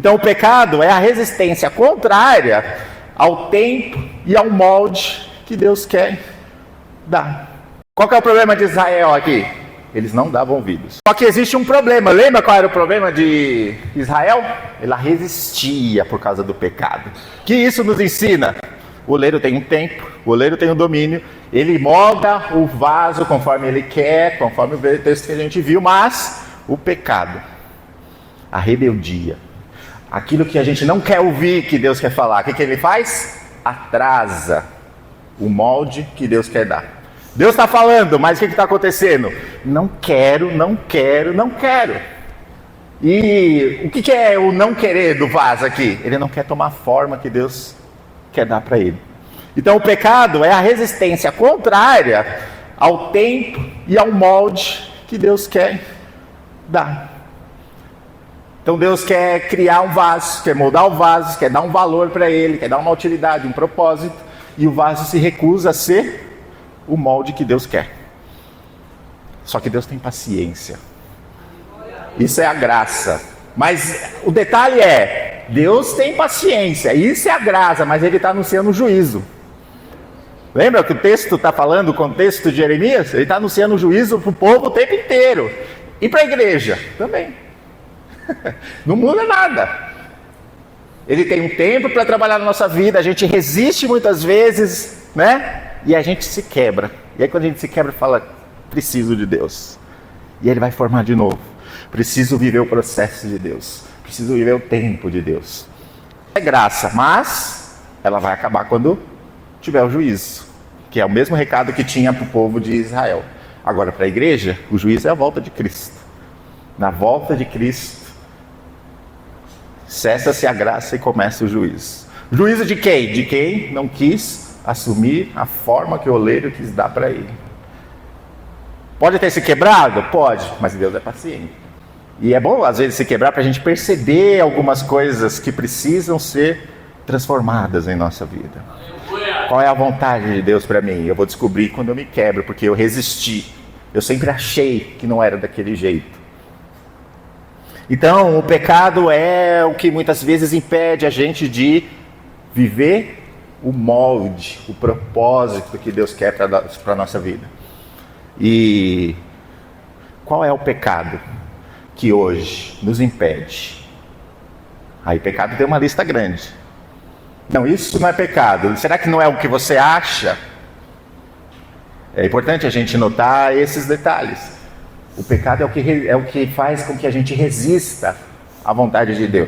Então o pecado é a resistência contrária ao tempo e ao molde que Deus quer dar. Qual que é o problema de Israel aqui? Eles não davam ouvidos. Só que existe um problema. Lembra qual era o problema de Israel? Ela resistia por causa do pecado. Que isso nos ensina? O oleiro tem um tempo, o oleiro tem um domínio, ele molda o vaso conforme ele quer, conforme o texto que a gente viu, mas o pecado, a rebeldia, aquilo que a gente não quer ouvir que Deus quer falar, o que ele faz? Atrasa o molde que Deus quer dar. Deus está falando, mas o que está acontecendo? Não quero, não quero, não quero. E o que é o não querer do vaso aqui? Ele não quer tomar a forma que Deus quer dar para ele. Então o pecado é a resistência contrária ao tempo e ao molde que Deus quer dar. Então Deus quer criar um vaso, quer moldar o vaso, quer dar um valor para ele, quer dar uma utilidade, um propósito, e o vaso se recusa a ser o molde que Deus quer. Só que Deus tem paciência. Isso é a graça. Mas o detalhe é, Deus tem paciência, isso é a graça, mas Ele está anunciando o juízo. Lembra que o texto está falando, o contexto de Jeremias? Ele está anunciando o juízo para o povo o tempo inteiro. E para a igreja também. Não muda nada. Ele tem um tempo para trabalhar na nossa vida, a gente resiste muitas vezes, né? E a gente se quebra. E aí quando a gente se quebra, fala, preciso de Deus. E Ele vai formar de novo. Preciso viver o processo de Deus. Preciso viver o tempo de Deus. É graça, mas ela vai acabar quando tiver o juízo. Que é o mesmo recado que tinha para o povo de Israel. Agora para a igreja, o juízo é a volta de Cristo. Na volta de Cristo, cessa-se a graça e começa o juízo. Juízo de quem? De quem não quis assumir a forma que o oleiro quis dar para ele. Pode ter se quebrado? Pode, mas Deus é paciente. E é bom às vezes se quebrar para a gente perceber algumas coisas que precisam ser transformadas em nossa vida. Qual é a vontade de Deus para mim? Eu vou descobrir quando eu me quebro, porque eu resisti. Eu sempre achei que não era daquele jeito. Então, o pecado é o que muitas vezes impede a gente de viver o molde, o propósito que Deus quer para a nossa vida. E qual é o pecado que hoje nos impede? Aí, pecado tem uma lista grande. Não, isso não é pecado. Será que não é o que você acha? É importante a gente notar esses detalhes. O pecado é o que faz com que a gente resista à vontade de Deus.